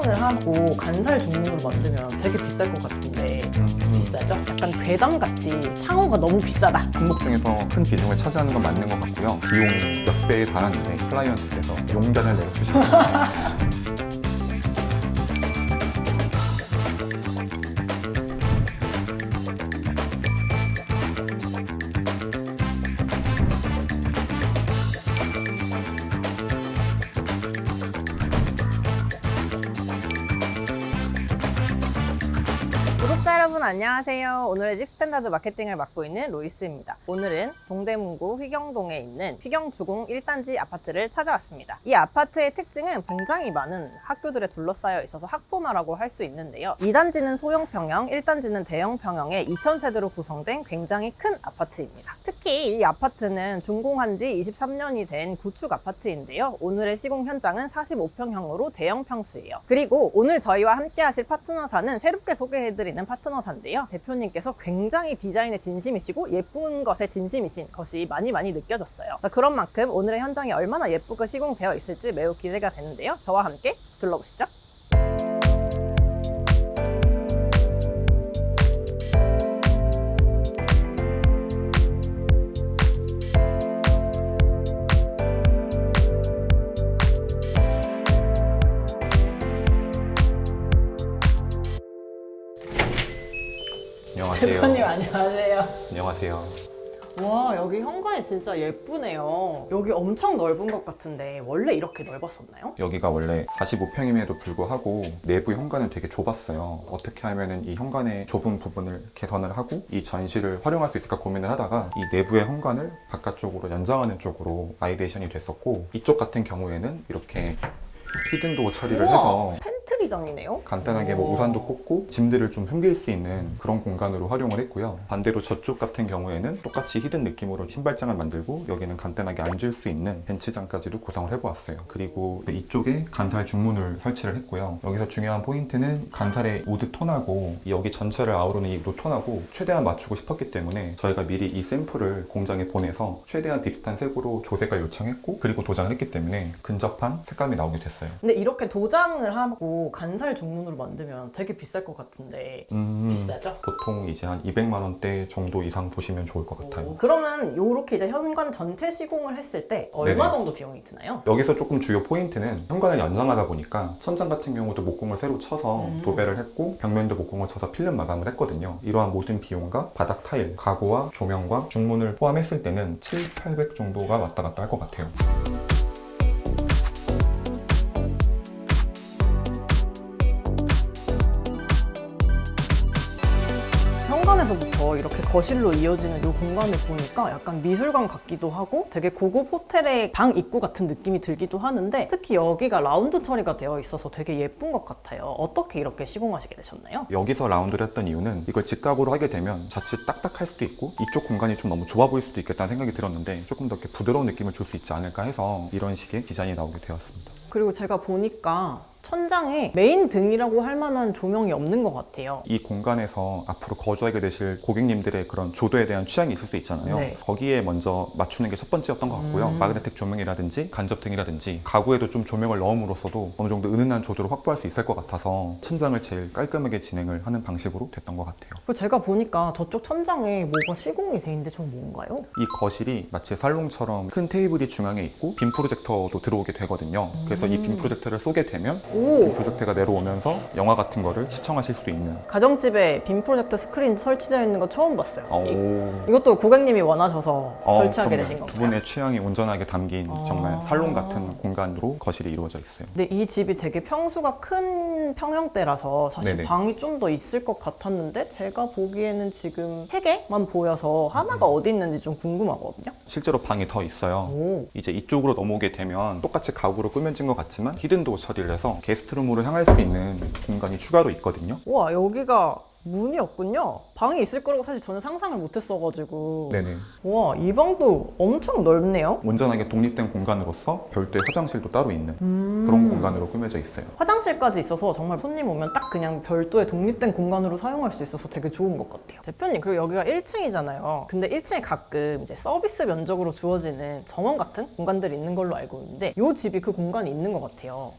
도장을 하고 간살 중문으로 만들면 되게 비쌀 것 같은데 비싸죠? 약간 괴담같이 창호가 너무 비싸다. 품목 중에서 큰 비중을 차지하는 건 맞는 것 같고요. 비용이 몇 배에 달하는데 클라이언트께서 용단을 내주셨습니다. 구독자 여러분 안녕하세요. 오늘의 집 스탠다드 마케팅을 맡고 있는 로이스입니다. 오늘은 동대문구 휘경동에 있는 휘경주공 1단지 아파트를 찾아왔습니다. 이 아파트의 특징은 굉장히 많은 학교들에 둘러싸여 있어서 학부마라고 할 수 있는데요. 2단지는 소형 평형, 1단지는 대형 평형의 2000세대로 구성된 굉장히 큰 아파트입니다. 특히 이 아파트는 준공한 지 23년이 된 구축 아파트인데요. 오늘의 시공 현장은 45평형으로 대형 평수예요. 그리고 오늘 저희와 함께 하실 파트너사는 새롭게 소개해드리는 파트너사인데요. 대표님께서 굉장히 디자인에 진심이시고 예쁜 것에 진심이신 것이 많이 느껴졌어요. 그런 만큼 오늘의 현장이 얼마나 예쁘게 시공되어 있을지 매우 기대가 되는데요. 저와 함께 둘러보시죠. 안녕하세요. 대표님 안녕하세요. 안녕하세요. 와, 여기 현관이 진짜 예쁘네요. 여기 엄청 넓은 것 같은데 원래 이렇게 넓었었나요? 여기가 원래 45평임에도 불구하고 내부 현관은 되게 좁았어요. 어떻게 하면은 이 현관의 좁은 부분을 개선을 하고 이 전시를 활용할 수 있을까 고민을 하다가 이 내부의 현관을 바깥쪽으로 연장하는 쪽으로 아이데이션이 됐었고, 이쪽 같은 경우에는 이렇게 히든도어 처리를 우와, 해서 팬트리장이네요. 간단하게 뭐 우산도 꽂고 짐들을 좀 숨길 수 있는 그런 공간으로 활용을 했고요. 반대로 저쪽 같은 경우에는 똑같이 히든 느낌으로 신발장을 만들고 여기는 간단하게 앉을 수 있는 벤치장까지도 구성을 해보았어요. 그리고 이쪽에 간살 중문을 설치를 했고요. 여기서 중요한 포인트는 간살의 우드 톤하고 여기 전체를 아우르는 이 노톤하고 최대한 맞추고 싶었기 때문에 저희가 미리 이 샘플을 공장에 보내서 최대한 비슷한 색으로 조색을 요청했고, 그리고 도장을 했기 때문에 근접한 색감이 나오게 됐어요. 근데 이렇게 도장을 하고 간살 중문으로 만들면 되게 비쌀 것 같은데 비싸죠? 보통 이제 한 200만 원대 정도 이상 보시면 좋을 것 같아요. 그러면 이렇게 이제 현관 전체 시공을 했을 때 얼마 네네. 정도 비용이 드나요? 여기서 조금 주요 포인트는 현관을 연장하다 보니까 천장 같은 경우도 목공을 새로 쳐서 도배를 했고 벽면도 목공을 쳐서 필름 마감을 했거든요. 이러한 모든 비용과 바닥 타일, 가구와 조명과 중문을 포함했을 때는 700, 800 정도가 왔다 갔다 할 것 같아요. 현관에서부터 이렇게 거실로 이어지는 이 공간을 보니까 약간 미술관 같기도 하고 되게 고급 호텔의 방 입구 같은 느낌이 들기도 하는데, 특히 여기가 라운드 처리가 되어 있어서 되게 예쁜 것 같아요. 어떻게 이렇게 시공하시게 되셨나요? 여기서 라운드를 했던 이유는 이걸 직각으로 하게 되면 자칫 딱딱할 수도 있고 이쪽 공간이 좀 너무 좁아 보일 수도 있겠다는 생각이 들었는데, 조금 더 이렇게 부드러운 느낌을 줄 수 있지 않을까 해서 이런 식의 디자인이 나오게 되었습니다. 그리고 제가 보니까 천장에 메인 등이라고 할 만한 조명이 없는 것 같아요. 이 공간에서 앞으로 거주하게 되실 고객님들의 그런 조도에 대한 취향이 있을 수 있잖아요. 네. 거기에 먼저 맞추는 게 첫 번째였던 것 같고요. 마그네틱 조명이라든지 간접등이라든지 가구에도 좀 조명을 넣음으로써도 어느 정도 은은한 조도를 확보할 수 있을 것 같아서 천장을 제일 깔끔하게 진행을 하는 방식으로 됐던 것 같아요. 그리고 제가 보니까 저쪽 천장에 뭐가 시공이 돼 있는데 좀 뭔가요? 이 거실이 마치 살롱처럼 큰 테이블이 중앙에 있고 빔 프로젝터도 들어오게 되거든요. 그래서 이 빔 프로젝터를 쏘게 되면 빔 프로젝터가 내려오면서 영화 같은 거를 시청하실 수 있는. 가정집에 빔 프로젝터 스크린 설치되어 있는 거 처음 봤어요. 오. 이것도 고객님이 원하셔서 설치하게 그럼요. 되신 두 건가요? 분의 취향이 온전하게 담긴 정말 살롱 같은 공간으로 거실이 이루어져 있어요. 근데 이 집이 되게 평수가 큰 평형대라서 사실 네네. 방이 좀 더 있을 것 같았는데 제가 보기에는 지금 3개만 보여서 하나가 어디 있는지 좀 궁금하거든요. 실제로 방이 더 있어요. 오. 이제 이쪽으로 넘어오게 되면 똑같이 가구로 꾸며진 것 같지만 히든도어 처리를 해서 게스트룸으로 향할 수 있는 공간이 추가로 있거든요. 우와, 여기가 문이 없군요. 방이 있을 거라고 사실 저는 상상을 못했어가지고. 네네. 와, 이 방도 엄청 넓네요. 온전하게 독립된 공간으로서 별도의 화장실도 따로 있는 그런 공간으로 꾸며져 있어요. 화장실까지 있어서 정말 손님 오면 딱 그냥 별도의 독립된 공간으로 사용할 수 있어서 되게 좋은 것 같아요. 대표님, 그리고 여기가 1층이잖아요. 근데 1층에 가끔 이제 서비스 면적으로 주어지는 정원 같은 공간들이 있는 걸로 알고 있는데 이 집이 그 공간이 있는 것 같아요.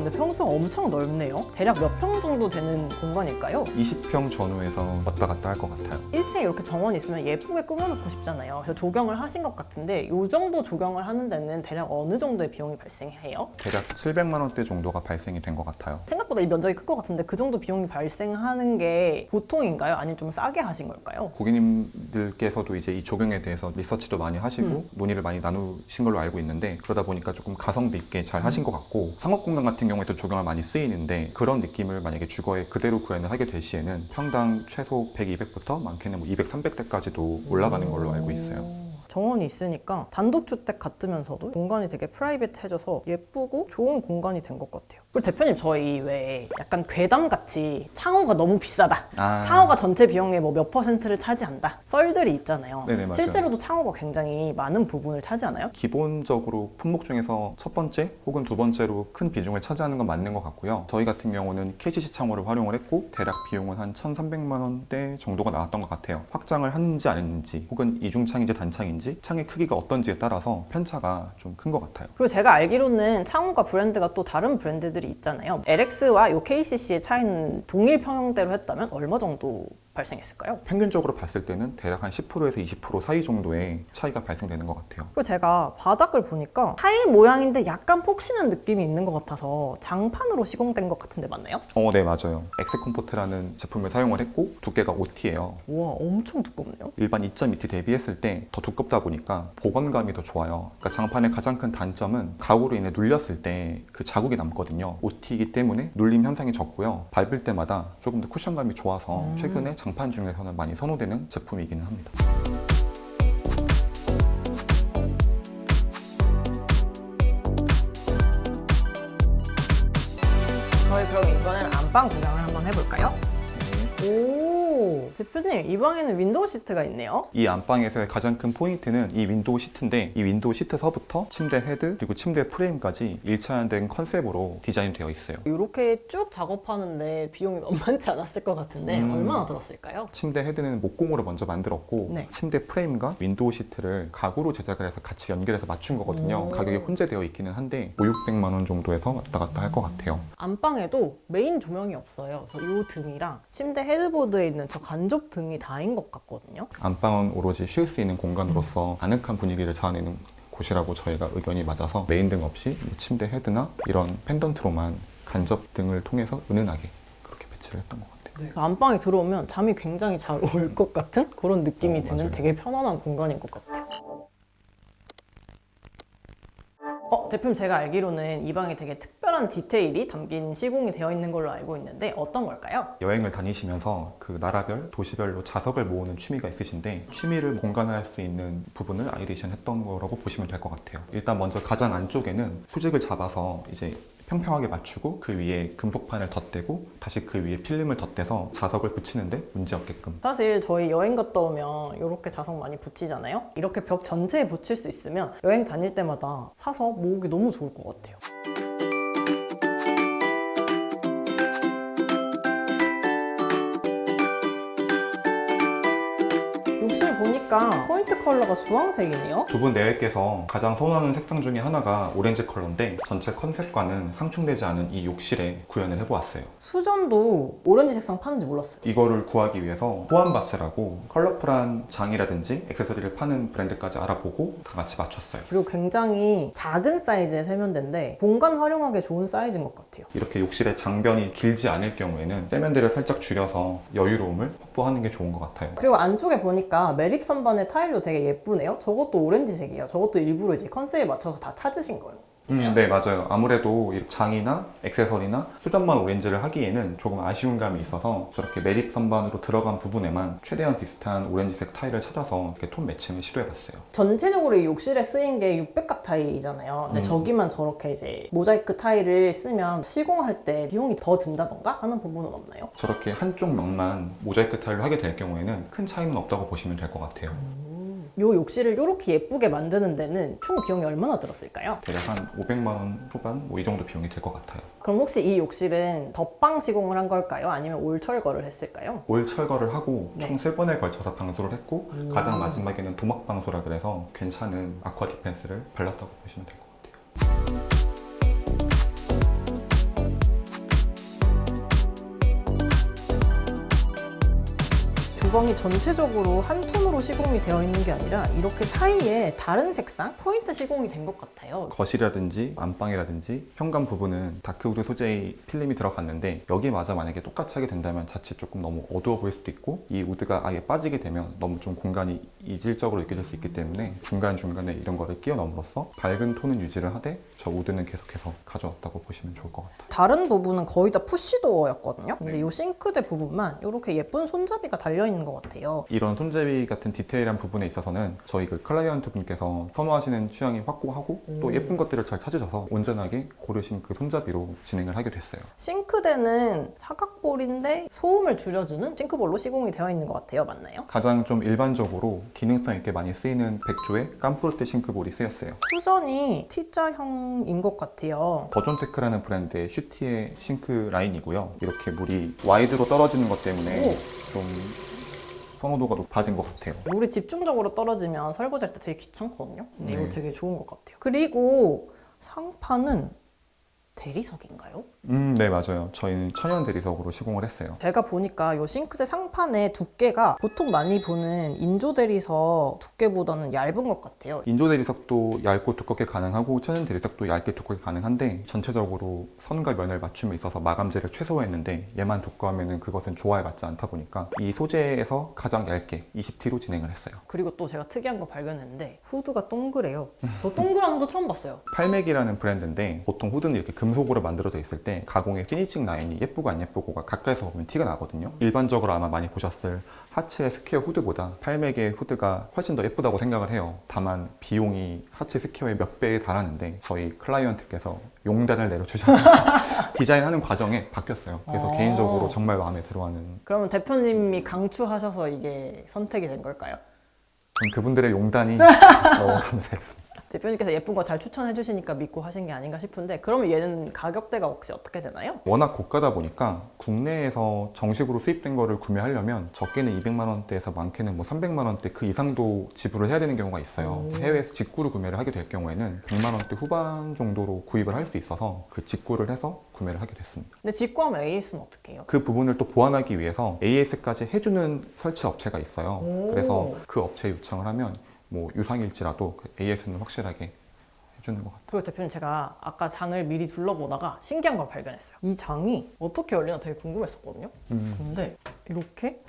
근데 평수가 엄청 넓네요. 대략 몇 평 정도 되는 공간일까요? 20평 전후에서 왔다 갔다 할 것 같아요. 1층에 이렇게 정원이 있으면 예쁘게 꾸며놓고 싶잖아요. 그래서 조경을 하신 것 같은데 이 정도 조경을 하는 데는 대략 어느 정도의 비용이 발생해요? 대략 700만 원대 정도가 발생이 된 것 같아요. 생각보다 이 면적이 큰 것 같은데 그 정도 비용이 발생하는 게 보통인가요? 아니면 좀 싸게 하신 걸까요? 고객님들께서도 이제 이 조경에 대해서 리서치도 많이 하시고 논의를 많이 나누신 걸로 알고 있는데, 그러다 보니까 조금 가성비 있게 잘 하신 것 같고, 상업공간 같은 경우에도 조경을 많이 쓰이는데 그런 느낌을 만약에 주거에 그대로 구현을 하게 될 시에는 평당 최소 100, 200부터 많게는 뭐 200, 300대까지도 올라가는 걸로 알고 있어요. 정원이 있으니까 단독주택 같으면서도 공간이 되게 프라이빗해져서 예쁘고 좋은 공간이 된 것 같아요. 그리고 대표님, 저희 왜 약간 괴담같이 창호가 너무 비싸다, 창호가 전체 비용의 뭐 몇 퍼센트를 차지한다, 썰들이 있잖아요. 네네, 맞아요. 실제로도 창호가 굉장히 많은 부분을 차지하나요? 기본적으로 품목 중에서 첫 번째 혹은 두 번째로 큰 비중을 차지하는 건 맞는 것 같고요. 저희 같은 경우는 KCC 창호를 활용을 했고 대략 비용은 한 1,300만 원대 정도가 나왔던 것 같아요. 확장을 했는지 안 했는지, 혹은 이중창인지 단창인지, 창의 크기가 어떤지에 따라서 편차가 좀 큰 것 같아요. 그리고 제가 알기로는 창호가 브랜드가 또 다른 브랜드들이 있잖아요. LX와 요 KCC의 차이는 동일 평형대로 했다면 얼마 정도 발생했을까요? 평균적으로 봤을 때는 대략 한 10%에서 20% 사이 정도의 차이가 발생되는 것 같아요. 그리고 제가 바닥을 보니까 타일 모양인데 약간 폭신한 느낌이 있는 것 같아서 장판으로 시공된 것 같은데 맞나요? 네, 맞아요. 엑스컴포트라는 제품을 사용을 했고 두께가 5T예요. 우와, 엄청 두껍네요. 일반 2.2T 대비했을 때 더 두껍다 보니까 보건감이 더 좋아요. 그러니까 장판의 가장 큰 단점은 가구로 인해 눌렸을 때 그 자국이 남거든요. 5T이기 때문에 눌림 현상이 적고요. 밟을 때마다 조금 더 쿠션감이 좋아서 최근에 장판 중에서는 많이 선호되는 제품이기는 합니다. 저희 그럼 이번엔 안방 구경을 한번 해볼까요? 오, 대표님, 이 방에는 윈도우 시트가 있네요. 이 안방에서의 가장 큰 포인트는 이 윈도우 시트인데, 이 윈도우 시트서부터 침대 헤드 그리고 침대 프레임까지 일차원된 컨셉으로 디자인되어 있어요. 이렇게 쭉 작업하는데 비용이 만만치 않았을 것 같은데 얼마나 들었을까요? 침대 헤드는 목공으로 먼저 만들었고 네. 침대 프레임과 윈도우 시트를 가구로 제작을 해서 같이 연결해서 맞춘 거거든요. 가격이 혼재되어 있기는 한데 5, 600만 원 정도에서 왔다 갔다 할 것 같아요. 안방에도 메인 조명이 없어요. 그래서 이 등이랑 침대 헤드보드에 있는 저 간접 등이 다인 것 같거든요. 안방은 오로지 쉴 수 있는 공간으로서 아늑한 분위기를 자아내는 곳이라고 저희가 의견이 맞아서 메인 등 없이 침대 헤드나 이런 펜던트로만 간접 등을 통해서 은은하게 그렇게 배치를 했던 것 같아요. 안방에 들어오면 잠이 굉장히 잘 올 것 같은 그런 느낌이 드는 맞아요. 되게 편안한 공간인 것 같아요. 대표님, 제가 알기로는 이 방에 되게 특별한 디테일이 담긴 시공이 되어 있는 걸로 알고 있는데 어떤 걸까요? 여행을 다니시면서 그 나라별, 도시별로 자석을 모으는 취미가 있으신데 취미를 공간화할 수 있는 부분을 아이디션 했던 거라고 보시면 될 것 같아요. 일단 먼저 가장 안쪽에는 수직을 잡아서 이제 평평하게 맞추고 그 위에 금속판을 덧대고 다시 그 위에 필름을 덧대서 자석을 붙이는데 문제없게끔. 사실 저희 여행 갔다 오면 이렇게 자석 많이 붙이잖아요. 이렇게 벽 전체에 붙일 수 있으면 여행 다닐 때마다 사서 모으기 너무 좋을 것 같아요. 욕실 보니까 포인트 컬러가 주황색이네요. 두 분 내외께서 가장 선호하는 색상 중에 하나가 오렌지 컬러인데 전체 컨셉과는 상충되지 않은 이 욕실에 구현을 해보았어요. 수전도 오렌지 색상 파는지 몰랐어요. 이거를 구하기 위해서 호환바스라고 컬러풀한 장이라든지 액세서리를 파는 브랜드까지 알아보고 다 같이 맞췄어요. 그리고 굉장히 작은 사이즈의 세면대인데 공간 활용하기 좋은 사이즈인 것 같아요. 이렇게 욕실의 장변이 길지 않을 경우에는 세면대를 살짝 줄여서 여유로움을 확보하는 게 좋은 것 같아요. 그리고 안쪽에 보니까 매립 선반의 타일도 되게 예쁘네요. 저것도 오렌지색이에요. 저것도 일부러 이제 컨셉에 맞춰서 다 찾으신 거예요. 네, 맞아요. 아무래도 이 장이나 액세서리나 수전만 오렌지를 하기에는 조금 아쉬운 감이 있어서 저렇게 매립 선반으로 들어간 부분에만 최대한 비슷한 오렌지색 타일을 찾아서 이렇게 톤 매칭을 시도해봤어요. 전체적으로 이 욕실에 쓰인 게 600각 타일이잖아요. 근데 저기만 저렇게 이제 모자이크 타일을 쓰면 시공할 때 비용이 더 든다던가 하는 부분은 없나요? 저렇게 한쪽 면만 모자이크 타일을 하게 될 경우에는 큰 차이는 없다고 보시면 될 것 같아요. 요 욕실을 이렇게 예쁘게 만드는 데는 총 비용이 얼마나 들었을까요? 대략 한 500만 원 후반 뭐 이 정도 비용이 들 것 같아요. 그럼 혹시 이 욕실은 덧방 시공을 한 걸까요? 아니면 올 철거를 했을까요? 올 철거를 하고 네. 총 3번에 걸쳐서 방수를 했고 가장 마지막에는 도막 방수라 그래서 괜찮은 아쿠아 디펜스를 발랐다고 보시면 될 것 같아요. 주방이 전체적으로 한 톤으로 시공이 되어 있는 게 아니라 이렇게 사이에 다른 색상 포인트 시공이 된 것 같아요. 거실이라든지 안방이라든지 현관 부분은 다크우드 소재의 필름이 들어갔는데 여기마저 만약에 똑같이 하게 된다면 자칫 조금 너무 어두워 보일 수도 있고 이 우드가 아예 빠지게 되면 너무 좀 공간이 이질적으로 느껴질 수 있기 때문에 중간중간에 이런 거를 끼워 넣음으로써 밝은 톤은 유지를 하되 저 우드는 계속해서 가져왔다고 보시면 좋을 것 같아요. 다른 부분은 거의 다 푸시도어였거든요. 근데 네. 이 싱크대 부분만 이렇게 예쁜 손잡이가 달려있는 것 같아요. 이런 손잡이 같은 디테일한 부분에 있어서는 저희 그 클라이언트 분께서 선호하시는 취향이 확고하고 또 예쁜 것들을 잘 찾으셔서 온전하게 고르신 그 손잡이로 진행을 하게 됐어요. 싱크대는 사각볼인데 소음을 줄여주는 싱크볼로 시공이 되어 있는 것 같아요. 맞나요? 가장 좀 일반적으로 기능성 있게 많이 쓰이는 백조의 깜프로테 싱크볼이 쓰였어요. 수전이 T자형인 것 같아요. 버존테크라는 브랜드의 슈티의 싱크 라인이고요. 이렇게 물이 와이드로 떨어지는 것 때문에 좀 선호도가 높아진 것 같아요. 물이 집중적으로 떨어지면 설거지할 때 되게 귀찮거든요. 근데 네. 이거 되게 좋은 것 같아요. 그리고 상판은 대리석인가요? 네, 맞아요. 저희는 천연 대리석으로 시공을 했어요. 제가 보니까 이 싱크대 상판의 두께가 보통 많이 보는 인조 대리석 두께보다는 얇은 것 같아요. 인조 대리석도 얇고 두껍게 가능하고 천연 대리석도 얇게 두껍게 가능한데 전체적으로 선과 면을 맞춤에 있어서 마감재를 최소화했는데 얘만 두꺼우면 그것은 조화에 맞지 않다 보니까 이 소재에서 가장 얇게 20T로 진행을 했어요. 그리고 또 제가 특이한 거 발견했는데 후드가 동그래요. 저 동그란 후드 처음 봤어요. 팔맥이라는 브랜드인데 보통 후드는 이렇게 금속으로 만들어져 있을 때 가공의 피니싱 라인이 예쁘고 안 예쁘고가 가까이서 보면 티가 나거든요. 일반적으로 아마 많이 보셨을 하츠의 스퀘어 후드보다 팔맥의 후드가 훨씬 더 예쁘다고 생각을 해요. 다만 비용이 하츠 스퀘어의 몇 배에 달하는데 저희 클라이언트께서 용단을 내려주셔서 디자인하는 과정에 바뀌었어요. 그래서 개인적으로 정말 마음에 들어하는. 그러면 대표님이 강추하셔서 이게 선택이 된 걸까요? 전 그분들의 용단이 너무 감사했어요. 대표님께서 예쁜 거 잘 추천해 주시니까 믿고 하신 게 아닌가 싶은데 그러면 얘는 가격대가 혹시 어떻게 되나요? 워낙 고가다 보니까 국내에서 정식으로 수입된 거를 구매하려면 적게는 200만 원대에서 많게는 뭐 300만 원대 그 이상도 지불을 해야 되는 경우가 있어요. 해외에서 직구로 구매를 하게 될 경우에는 100만 원대 후반 정도로 구입을 할 수 있어서 그 직구를 해서 구매를 하게 됐습니다. 근데 직구하면 AS는 어떻게 해요? 그 부분을 또 보완하기 위해서 AS까지 해주는 설치 업체가 있어요. 그래서 그 업체에 요청을 하면 뭐 유상일지라도 그 AS는 확실하게 해주는 것 같아요. 그리고 대표님 제가 아까 장을 미리 둘러보다가 신기한 걸 발견했어요. 이 장이 어떻게 열리나 되게 궁금했었거든요. 근데 이렇게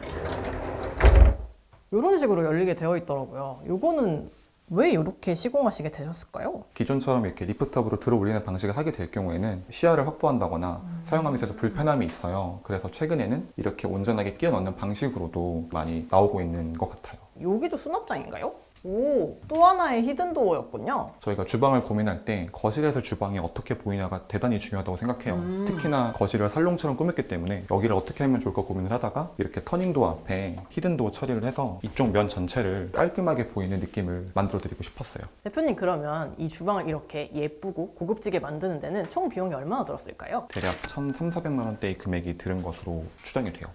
이런 식으로 열리게 되어 있더라고요. 이거는 왜 이렇게 시공하시게 되셨을까요? 기존처럼 이렇게 리프트업으로 들어 올리는 방식을 하게 될 경우에는 시야를 확보한다거나 사용하면서 불편함이 있어요. 그래서 최근에는 이렇게 온전하게 끼워 넣는 방식으로도 많이 나오고 있는 것 같아요. 여기도 수납장인가요? 오, 또 하나의 히든도어였군요. 저희가 주방을 고민할 때 거실에서 주방이 어떻게 보이냐가 대단히 중요하다고 생각해요. 특히나 거실을 살롱처럼 꾸몄기 때문에 여기를 어떻게 하면 좋을까 고민을 하다가 이렇게 터닝도어 앞에 히든도어 처리를 해서 이쪽 면 전체를 깔끔하게 보이는 느낌을 만들어 드리고 싶었어요. 대표님 그러면 이 주방을 이렇게 예쁘고 고급지게 만드는 데는 총 비용이 얼마나 들었을까요? 대략 1,300~400만 원대의 금액이 들은 것으로 추정이 돼요.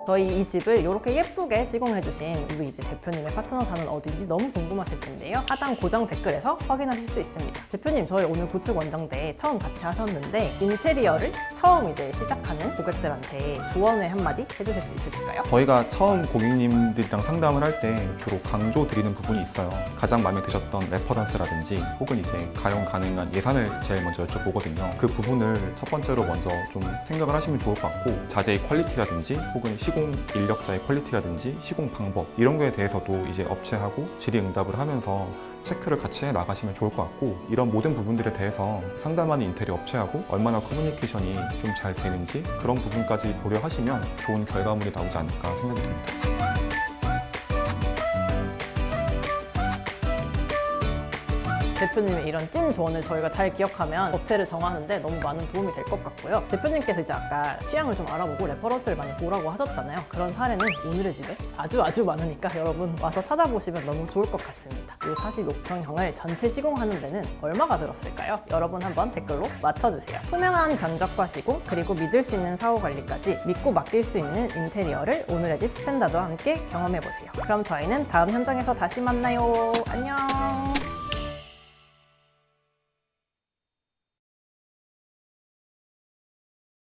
저희 이 집을 이렇게 예쁘게 시공해주신 우리 이제 대표님의 파트너사는 어딘지 너무 궁금하실 텐데요. 하단 고정 댓글에서 확인하실 수 있습니다. 대표님 저희 오늘 구축 원정대 처음 같이 하셨는데 인테리어를 처음 이제 시작하는 고객들한테 조언을 한마디 해주실 수 있으실까요? 저희가 처음 고객님들이랑 상담을 할 때 주로 강조 드리는 부분이 있어요. 가장 마음에 드셨던 레퍼런스라든지 혹은 이제 가용 가능한 예산을 제일 먼저 여쭤보거든요. 그 부분을 첫 번째로 먼저 좀 생각을 하시면 좋을 것 같고 자재의 퀄리티라든지 혹은 시공 인력자의 퀄리티라든지 시공 방법 이런 거에 대해서도 이제 업체하고 질의응답을 하면서 체크를 같이 해 나가시면 좋을 것 같고 이런 모든 부분들에 대해서 상담하는 인테리어 업체하고 얼마나 커뮤니케이션이 좀 잘 되는지 그런 부분까지 고려하시면 좋은 결과물이 나오지 않을까 생각이 듭니다. 대표님의 이런 찐 조언을 저희가 잘 기억하면 업체를 정하는데 너무 많은 도움이 될 것 같고요. 대표님께서 이제 아까 취향을 좀 알아보고 레퍼런스를 많이 보라고 하셨잖아요. 그런 사례는 오늘의 집에 아주 많으니까 여러분 와서 찾아보시면 너무 좋을 것 같습니다. 이 45평형을 전체 시공하는 데는 얼마가 들었을까요? 여러분 한번 댓글로 맞춰주세요. 투명한 견적과 시공 그리고 믿을 수 있는 사후 관리까지 믿고 맡길 수 있는 인테리어를 오늘의 집 스탠다드와 함께 경험해보세요. 그럼 저희는 다음 현장에서 다시 만나요. 안녕.